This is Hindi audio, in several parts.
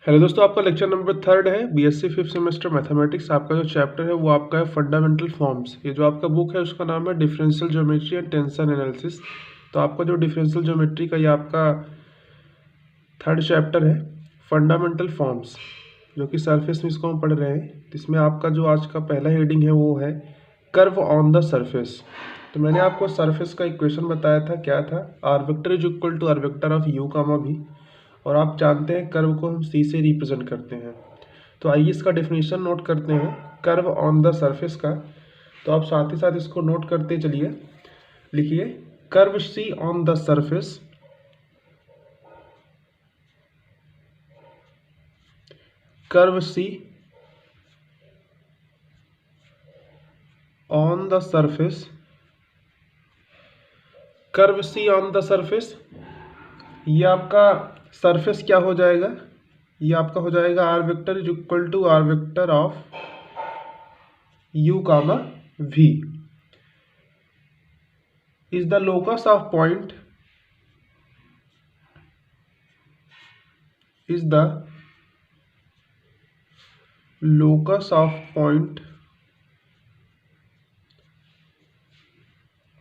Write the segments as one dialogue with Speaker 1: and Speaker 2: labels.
Speaker 1: हेलो दोस्तों, आपका लेक्चर नंबर 3 है बीएससी 5th सेमेस्टर मैथमेटिक्स। आपका जो चैप्टर है वो आपका है फंडामेंटल फॉर्म्स। ये जो आपका बुक है उसका नाम है differential geometry and tension analysis. तो आपका जो डिफरेंशियल ज्योमेट्री का ये आपका 3rd चैप्टर है फंडामेंटल फॉर्म्स, जो कि सरफेस में इसको हम पढ़ रहे हैं। तो इसमें आपका जो आज का पहला हेडिंग है वो है कर्व ऑन द सरफेस। तो मैंने आपको सरफेस का इक्वेशन बताया था, क्या था, R vector is equal to are vector of you comma V. और आप जानते हैं कर्व को हम सी से रिप्रेजेंट करते हैं। तो आइए इसका डेफिनेशन नोट करते हैं कर्व ऑन द सरफेस का। तो आप साथ ही साथ इसको नोट करते चलिए। लिखिए curve C on the surface, curve C on the surface, curve C on the surface. ये आपका सरफेस क्या हो जाएगा, ये आपका हो जाएगा R vector is equal to are vector of you comma we is the locus of point, is the locus of point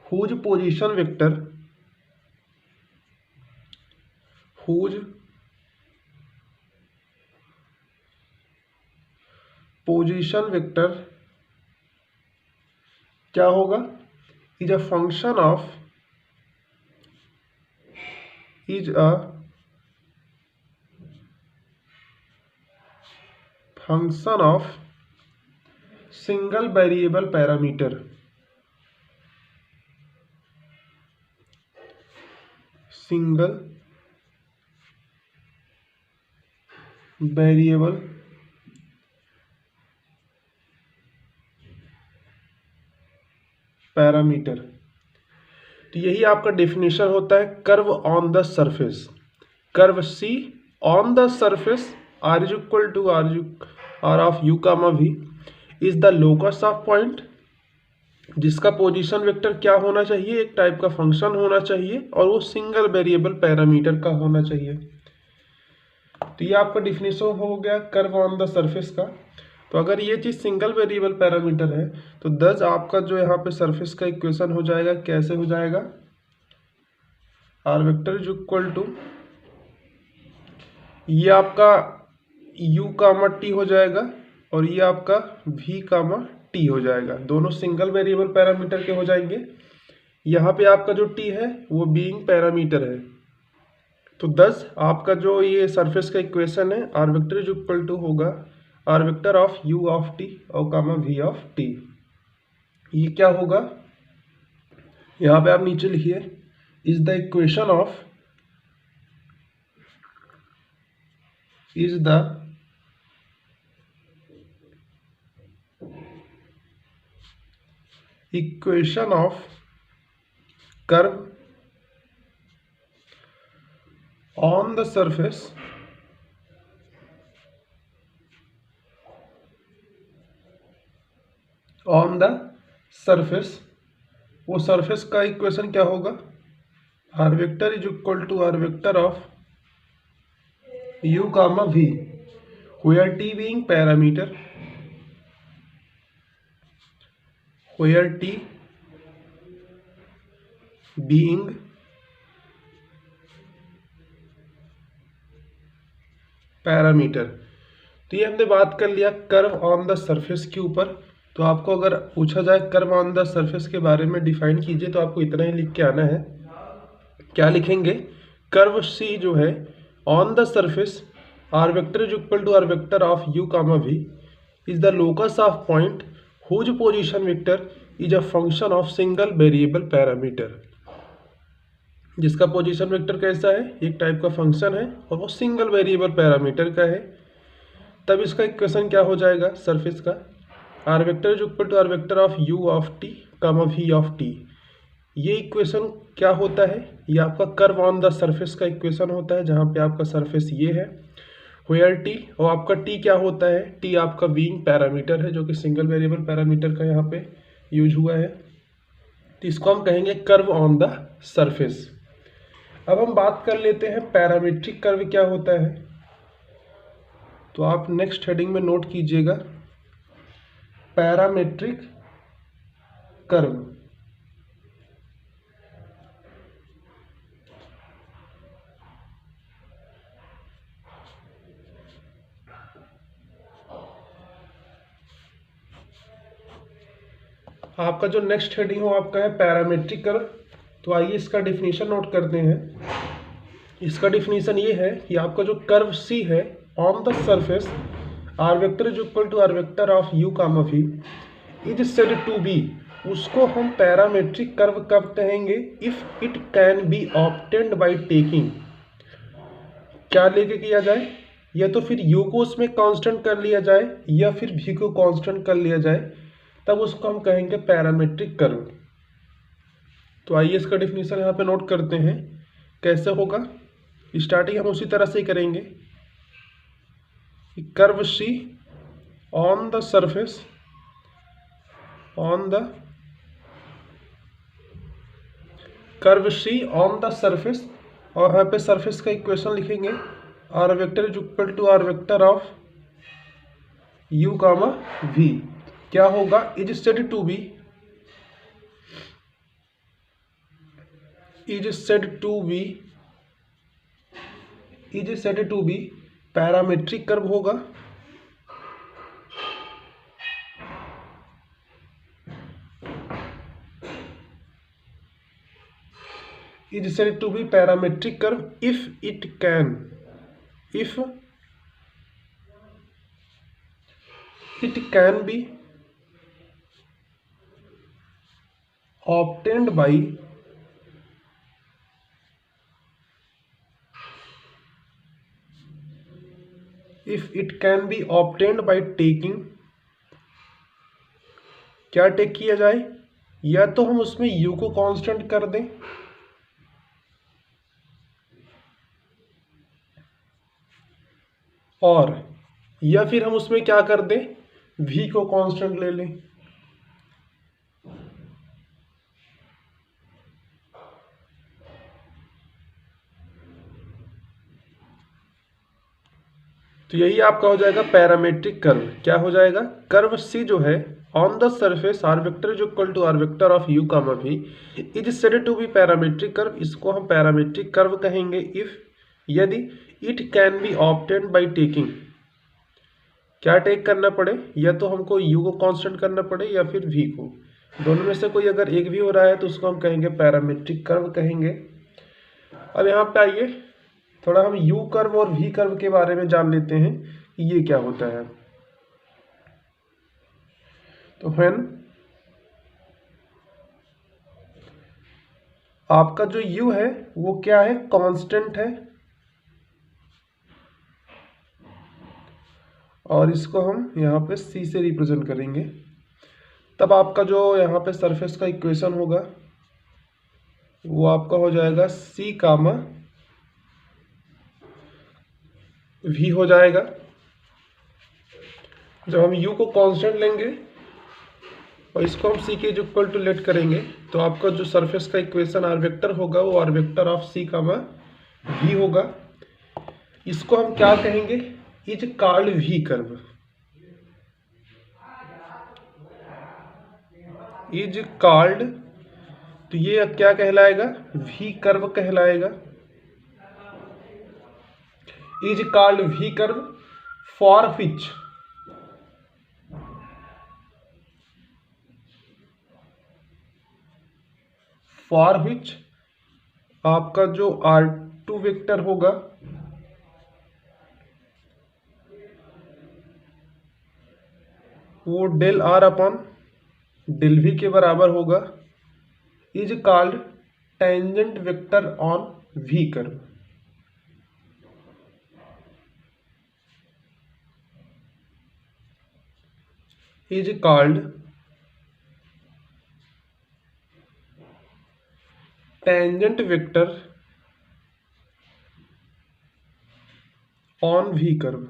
Speaker 1: whose position vector क्या होगा, is a function of single variable parameter, single variable parameter. तो यही आपका डेफिनेशन होता है curve on the surface. Curve C on the surface R is equal to R of you comma we is the locus of point, जिसका पोजीशन वेक्टर क्या होना चाहिए, एक टाइप का फंक्शन होना चाहिए और वो सिंगल वेरिएबल पैरामीटर का होना चाहिए। तो ये आपका डिफिनेशन हो गया कर्व ऑन द सरफेस का। तो अगर ये चीज सिंगल वेरिएबल पैरामीटर है तो दस आपका जो यहाँ पे सरफेस का इक्वेशन हो जाएगा, कैसे हो जाएगा, R vector is equal to, ये आपका u कामा टी हो जाएगा और ये आपका v कामा टी हो जाएगा। दोनों सिंगल वेरिएबल पैरामीटर के हो जाएंगे। यहाँ पे आपका जो t है वो बीइंग पैरामीटर है। तो 10 आपका जो ये सरफेस का इक्वेशन है R vector is equal to होगा R vector of u of T और कामा v ऑफ टी। ये क्या होगा, यहाँ पे आप नीचे लिखिए is the equation of, is the equation of curve on the surface वो सरफेस का इक्वेशन क्या होगा, R vector is equal to are vector of you comma V where T being parameter, where T being parameter. तो ये हमने बात कर लिया कर्व ऑन द सरफेस के ऊपर। तो आपको अगर पूछा जाए कर्व ऑन द सरफेस के बारे में डिफाइन कीजिए तो आपको इतना ही लिख के आना है। क्या लिखेंगे, कर्व सी जो है on the surface are vector is equal to are vector of you comma we is the locus of point whose position vector is a function of single variable parameter, जिसका पोजीशन वेक्टर कैसा है, एक टाइप का फंक्शन है और वो सिंगल वेरिएबल पैरामीटर का है। तब इसका इक्वेशन क्या हो जाएगा सरफेस का, r vector is equal to are vector of u of t comma v of t. ये इक्वेशन क्या होता है, ये आपका कर्व ऑन द सरफेस का इक्वेशन होता है, जहाँ पे आपका सरफेस ये है वेयर टी, और आपका टी क्या होता है, टी आपका बीइंग पैरामीटर है जो कि सिंगल वेरिएबल पैरामीटर का यहाँ पे यूज हुआ है। तो इसको हम कहेंगे कर्व ऑन द सरफेस। अब हम बात कर लेते हैं पैरामीट्रिक कर्व क्या होता है। तो आप नेक्स्ट हेडिंग में नोट कीजिएगा पैरामेट्रिक कर्व। आपका जो नेक्स्ट हेडिंग हो आपका है पैरामेट्रिक कर्व। तो आइए इसका डिफिनीशन नोट करते हैं। इसका डिफिनीशन ये है कि आपका जो कर्व सी है on the surface are vector is equal to are vector of you comma we is said to be, उसको हम पैरामेट्रिक कर्व कब कहेंगे? If it can be obtained by taking, क्या लेके किया जाए? या तो फिर u को उसमें कांस्टेंट कर लिया जाए या फिर v को कांस्टेंट कर लिया जाए, तब उसको हम कहेंगे पैरामेट्रिक कर्व। तो आइए इसका डिफिनीशन यहाँ पे नोट करते हैं कैसे होगा। स्टार्टिंग हम उसी तरह से ही करेंगे। Curve C on the surface curve C on the surface, और यहाँ पे सरफेस का इक्वेशन लिखेंगे R vector is equal to are vector of you comma V. क्या होगा? Is said to be parametric curve होगा। Is said to be parametric curve if it can be obtained by taking, क्या टेक किया जाए? या तो हम उसमें u को कांस्टेंट कर दें और या फिर हम उसमें क्या कर दें, v को कांस्टेंट ले लें। तो यही आपका हो जाएगा पैरामेट्रिक कर्व। क्या हो जाएगा? कर्व सी जो है on the surface are vector is equal to are vector of you comma we is said to be parametric curve, इसको हम पैरामेट्रिक कर्व कहेंगे इफ यदि it can be obtained by taking, क्या टेक करना पड़े? या तो हमको u को कांस्टेंट करना पड़े या फिर v को, दोनों में से कोई अगर एक भी हो रहा है तो उसको हम कहेंगे पैरामेट्रिक कर्व कहेंगे। अब यहाँ पे आइए थोड़ा हम u कर्व और v कर्व के बारे में जान लेते हैं कि ये क्या होता है। तो व्हेन आपका जो u है वो क्या है? कांस्टेंट है, और इसको हम यहाँ पे c से रिप्रेजेंट करेंगे, तब आपका जो यहाँ पे सरफेस का इक्वेशन होगा वो आपका हो जाएगा c कामा v हो जाएगा। जब हम u को कांस्टेंट लेंगे और इसको हम c के इक्वल टू लेट करेंगे तो आपका जो सरफेस का इक्वेशन आर वेक्टर होगा वो r vector of c comma v होगा। इसको हम क्या कहेंगे? Is called v curve. Is called, तो ये क्या कहलाएगा? v कर्व कहलाएगा। Is called v curve for which आपका जो R2 वेक्टर होगा वो del r upon del v के बराबर होगा। Is called tangent vector on v curve. Is called tangent vector on v curve.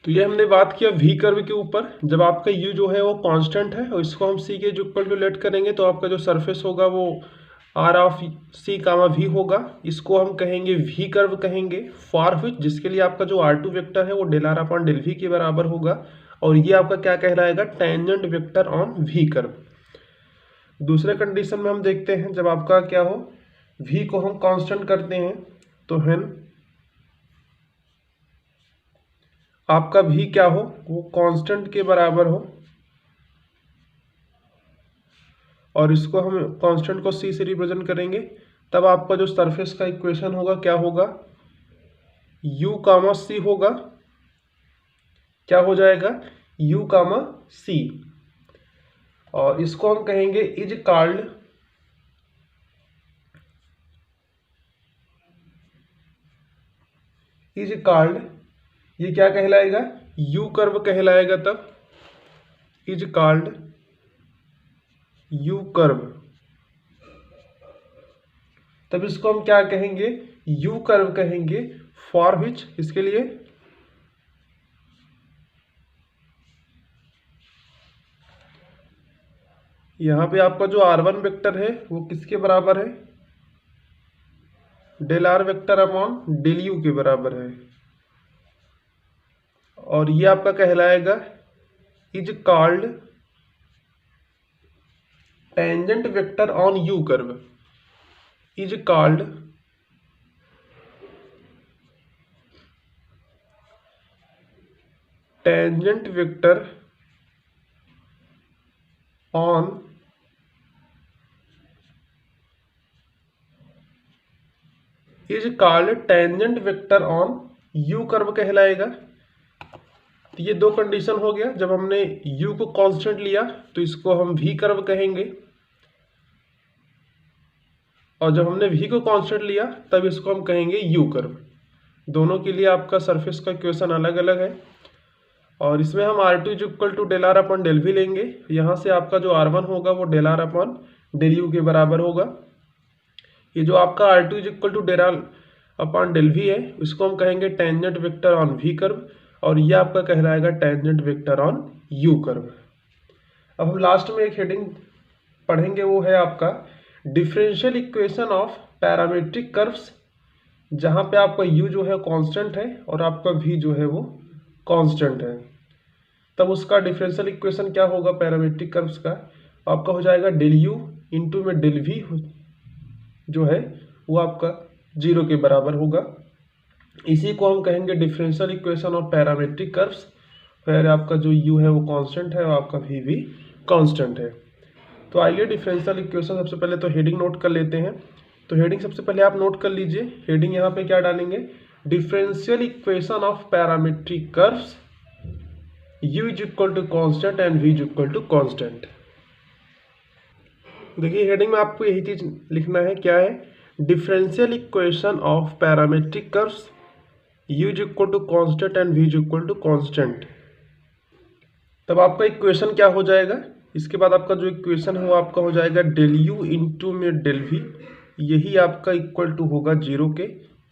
Speaker 1: तो ये हमने बात किया v कर्व के ऊपर। जब आपका u जो है वो कांस्टेंट है और इसको हम c के इक्वल टू लेट करेंगे तो आपका जो सरफेस होगा वो r of c comma v होगा, इसको हम कहेंगे वी कर्व कहेंगे, फॉर विच जिसके लिए आपका जो R2 वेक्टर है वो del r upon del v के बराबर होगा, और ये आपका क्या कहलाएगा, tangent vector on v curve. दूसरे कंडीशन में हम देखते हैं जब आपका क्या हो, वी को हम कांस्टेंट करते हैं, तो हेन आपका वी क्या हो, वो कांस्टेंट के बराबर हो, और इसको हम कांस्टेंट को सी से रिप्रेजेंट करेंगे, तब आपका जो सरफेस का इक्वेशन होगा क्या होगा, u कामा सी होगा, क्या हो जाएगा, u कामा सी, और इसको हम कहेंगे इज कॉल्ड, ये क्या कहलाएगा, u कर्व कहलाएगा, तब इज कॉल्ड u कर्व, तब इसको हम क्या कहेंगे, u कर्व कहेंगे, फॉर विच इसके लिए यहाँ पे आपका जो R1 वेक्टर है वो किसके बराबर है, del r vector upon del u के बराबर है, और ये आपका कहलाएगा is called tangent vector on u curve, is called tangent vector on is called tangent vector on u curve कहलाएगा। तो ये दो कंडीशन हो गया, जब हमने u को कांस्टेंट लिया तो इसको हम v कर्व कहेंगे, और जब हमने v को कांस्टेंट लिया तब इसको हम कहेंगे u कर्व। दोनों के लिए आपका सरफेस का इक्वेशन अलग अलग है, और इसमें हम R2 is equal to del r upon del v लेंगे, यहाँ से आपका जो R1 होगा वो del r upon del u के बराबर होगा। ये जो आपका R2 is equal to del r upon del v है, इसको हम कहेंगे tangent vector on v curve, और ये आपका कहलाएगा tangent vector on u curve. अब हम लास्ट में एक हेडिंग पढ़ेंगे, वो है आपका differential equation of parametric curves, जहाँ पे आपका u जो है कांस्टेंट है और आपका v जो है वो कांस्टेंट है। तब उसका डिफरेंशियल इक्वेशन क्या होगा पैरामेट्रिक कर्व्स का, आपका हो जाएगा डेल u इंटू में डेल v जो है वो आपका 0 के बराबर होगा। इसी को हम कहेंगे differential equation of parametric curves, फिर आपका जो u है वो कांस्टेंट है और आपका v भी कांस्टेंट है। तो आइए डिफरेंशियल इक्वेशन सबसे पहले तो हेडिंग नोट कर लेते हैं। तो हेडिंग सबसे पहले आप नोट कर लीजिए, हेडिंग यहाँ पे क्या डालेंगे, differential equation of parametric curves, u is equal to constant and v is equal to constant. देखिए हेडिंग में आपको यही चीज लिखना है, क्या है, differential equation of parametric curves, u is equal to constant and v is equal to constant. तब आपका इक्वेशन क्या हो जाएगा, इसके बाद आपका जो इक्वेशन है वो आपका हो जाएगा डेल u इंटू में डेल v, यही आपका इक्वल टू होगा 0 के।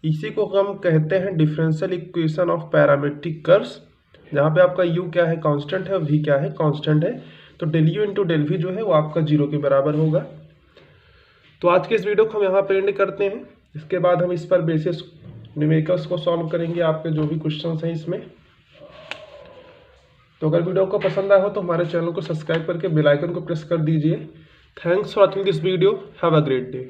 Speaker 1: इसी को हम कहते हैं differential equation of parametric curves, जहाँ पे आपका u क्या है कांस्टेंट है और v क्या है कांस्टेंट है। तो del u into del v जो है वो आपका 0 के बराबर होगा। तो आज के इस वीडियो को हम यहाँ पे एंड करते हैं, इसके बाद हम इस पर बेसिस न्यूमेरिकल्स को सॉल्व करेंगे, आपके जो भी क्वेश्चंस हैं इसमें। तो अगर वीडियो को पसंद आया हो तो हमारे चैनल को सब्सक्राइब करके बेल आइकन को प्रेस कर दीजिए। Thanks for watching this video, have a great day.